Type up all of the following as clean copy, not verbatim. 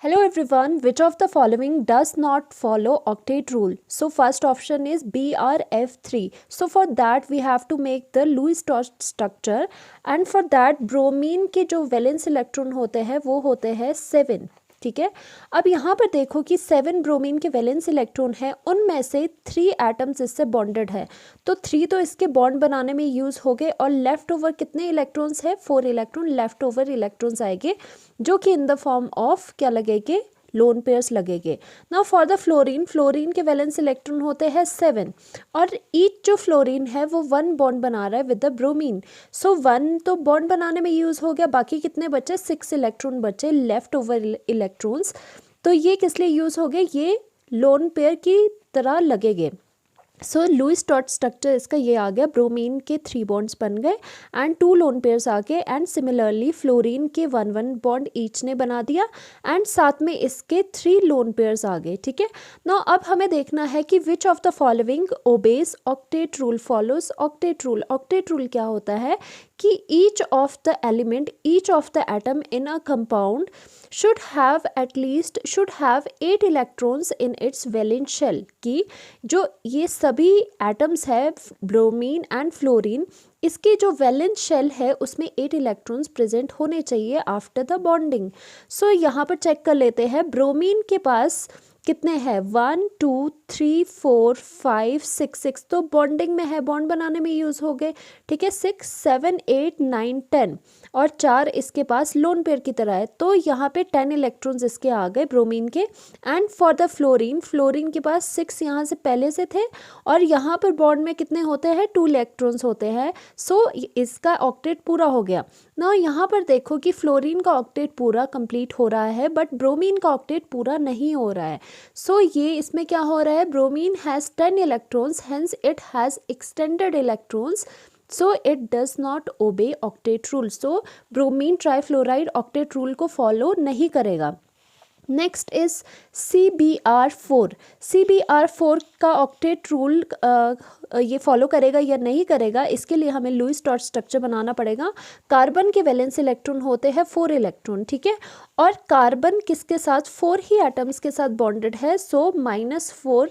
Hello everyone, which of the following does not follow octet rule? So first option is BRF3. So for that we have to make the Lewis-Dot structure and for that bromine के जो valence electron होते हैं वो होते हैं 7. ठीक है, अब यहाँ पर देखो कि 7 ब्रोमीन के वैलेंस इलेक्ट्रॉन हैं, उनमें से 3 एटम्स इससे बॉन्डेड है, तो 3 तो इसके बॉन्ड बनाने में यूज़ हो गए और लेफ्ट ओवर कितने इलेक्ट्रॉन्स है? 4 इलेक्ट्रॉन लेफ्ट ओवर इलेक्ट्रॉन्स आएंगे जो कि इन द फॉर्म ऑफ क्या लगेंगे? लोन पेयर्स लगेंगे. नाउ फॉर द फ्लोरीन के वैलेंस इलेक्ट्रॉन होते हैं 7 और ईच जो फ्लोरीन है वो 1 बॉन्ड बना रहा है विद द ब्रोमीन. सो 1 तो बॉन्ड बनाने में यूज़ हो गया, बाकी कितने बचे? 6 इलेक्ट्रॉन बचे लेफ्ट ओवर इलेक्ट्रॉन्स. तो ये किस लिए यूज़ हो गए? ये लोन पेयर की तरह लगेंगे. सो लुईस-डॉट स्ट्रक्चर इसका ये आ गया, ब्रोमीन के 3 बॉन्ड्स बन गए एंड 2 लोन पेयर्स आ गए एंड सिमिलरली फ्लोरीन के 1 बॉन्ड ईच ने बना दिया एंड साथ में इसके 3 लोन पेयर्स आ गए. ठीक है, नाउ अब हमें देखना है कि which of the following obeys octet rule follows octet rule. Octet rule क्या होता है कि each of the element, each of the atom in a compound should have 8 electrons in its valence shell. कि जो ये सभी एटम्स है bromine and fluorine, इसके जो वैलेंस शेल है उसमें 8 इलेक्ट्रॉन्स प्रेजेंट होने चाहिए आफ्टर द बॉन्डिंग. सो यहाँ पर चेक कर लेते हैं ब्रोमीन के पास कितने हैं? 1 2 3 4 5 6 तो बॉन्डिंग में है, बॉन्ड बनाने में यूज़ हो गए. ठीक है, 6 7 8 9 10 और 4 इसके पास लोन पेयर की तरह है, तो यहाँ पे 10 इलेक्ट्रॉन्स इसके आ गए ब्रोमीन के. एंड फॉर द फ्लोरीन के पास 6 यहाँ से पहले से थे और यहाँ पर बॉन्ड में कितने होते हैं? 2 इलेक्ट्रॉन्स होते हैं. सो इसका ऑक्टेट पूरा हो गया. ना यहाँ पर देखो कि फ्लोरीन का ऑक्टेट पूरा कंप्लीट हो रहा है बट ब्रोमीन का ऑक्टेट पूरा नहीं हो रहा है. सो ये इसमें क्या हो रहा है? Bromine has 10 electrons, hence it has extended electrons, so it does not obey octet rule. So bromine trifluoride octet rule को फॉलो नहीं करेगा. Next is CBr4. CBr4 का ऑक्टेट रूल ये फॉलो करेगा या नहीं करेगा, इसके लिए हमें लुईस-डॉट स्ट्रक्चर बनाना पड़ेगा. कार्बन के वैलेंस इलेक्ट्रॉन होते हैं 4 इलेक्ट्रॉन. ठीक है, और कार्बन किसके साथ? 4 ही एटम्स के साथ बॉन्डेड है. सो -4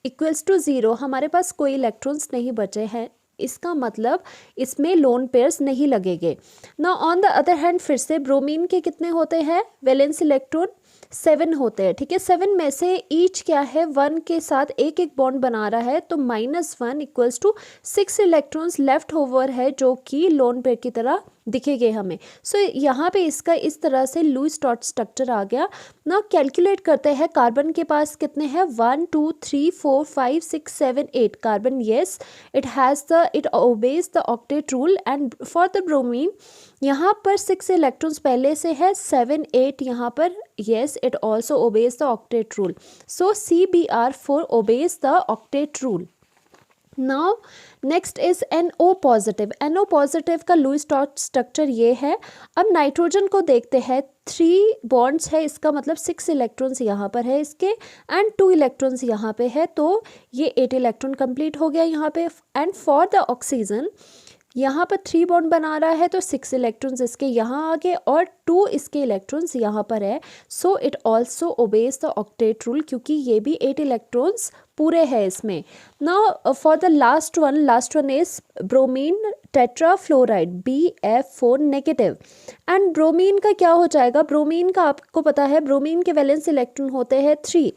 इक्वल्स टू 0. हमारे पास कोई इलेक्ट्रॉन्स नहीं बचे हैं, इसका मतलब इसमें लोन पेयर्स नहीं लगेंगे. ना ऑन द अदर हैंड फिर से ब्रोमीन के कितने होते हैं वैलेंस इलेक्ट्रॉन? 7 होते हैं. ठीक है, 7 में से ईच क्या है? 1 के साथ एक एक बॉन्ड बना रहा है, तो -1 equals to 6 electrons left over है जो कि लोन पेयर की तरह दिखेंगे हमें. सो यहाँ पे इसका इस तरह से लुईस-डॉट स्ट्रक्चर आ गया. ना कैलकुलेट करते हैं, कार्बन के पास कितने हैं? 1 2 3 4 5 6 7 8 carbon. Yes, it obeys the octet rule. And for the bromine यहाँ पर 6 इलेक्ट्रॉन्स पहले से है, 7 8 यहाँ पर. Yes, it also obeys the octet rule. So CBr4 obeys the octet rule. Now next is NO positive. NO positive का Lewis-dot structure ये है. अब नाइट्रोजन को देखते हैं, 3 बॉन्ड्स है, इसका मतलब 6 इलेक्ट्रॉन्स यहाँ पर है इसके एंड 2 इलेक्ट्रॉन्स यहाँ पे है, तो ये 8 इलेक्ट्रॉन कंप्लीट हो गया यहाँ पे. एंड फॉर द ऑक्सीजन यहाँ पर 3 बॉन्ड बना रहा है, तो 6 इलेक्ट्रॉन्स इसके यहाँ आ गए और 2 इसके इलेक्ट्रॉन्स यहाँ पर है. So it also obeys the octet rule, क्योंकि ये भी 8 इलेक्ट्रॉन्स पूरे हैं इसमें. Now for the last one is bromine tetrafluoride BF4 negative. And bromine का क्या हो जाएगा? ब्रोमीन का आपको पता है ब्रोमीन के वैलेंस इलेक्ट्रॉन होते हैं 3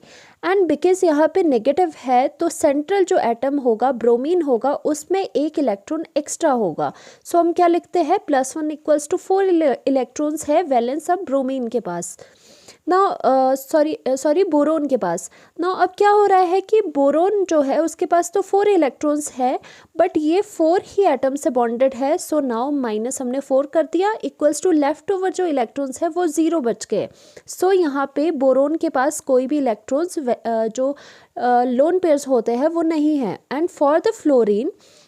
एंड बिकॉज यहाँ पे नेगेटिव है तो सेंट्रल जो एटम होगा ब्रोमीन होगा उसमें एक इलेक्ट्रॉन एक्स्ट्रा होगा. सो हम क्या लिखते हैं? +1 इक्वल्स टू 4 इलेक्ट्रॉन्स है वैलेंस अब ब्रोमीन के पास. ना सॉरी बोरोन के पास. ना अब क्या हो रहा है कि बोरोन जो है उसके पास तो 4 इलेक्ट्रॉन्स है बट ये 4 ही एटम से बॉन्डेड है. सो नाउ माइनस हमने 4 कर दिया, इक्वल्स टू लेफ्ट ओवर जो इलेक्ट्रॉन्स है वो 0 बच गए. सो यहाँ पे बोरोन के पास कोई भी इलेक्ट्रॉन्स जो लोन पेयर्स होते हैं वो नहीं है. एंड फॉर द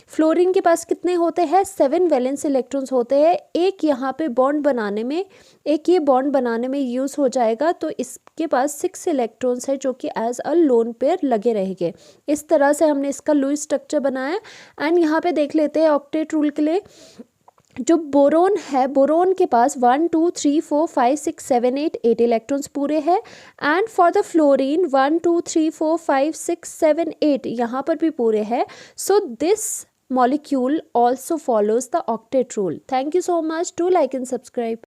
फ्लोरीन के पास कितने होते हैं? 7 वैलेंस इलेक्ट्रॉन्स होते हैं. एक यहाँ पे बॉन्ड बनाने में, एक ये बॉन्ड बनाने में यूज़ हो जाएगा, तो इसके पास 6 इलेक्ट्रॉन्स है जो कि एज अ लोन पेयर लगे रहेंगे. इस तरह से हमने इसका लुईस स्ट्रक्चर बनाया. एंड यहाँ पे देख लेते हैं ऑक्टेट रूल के लिए जो बोरोन है, बोरोन के पास 1 2 3 4 5 6 7 8 8 इलेक्ट्रॉन्स पूरे हैं। एंड फॉर द फ्लोरीन 1 2 3 4 5 6 7 8 यहाँ पर भी पूरे हैं। So this molecule also follows the octet rule. Thank you so much. Do like and subscribe.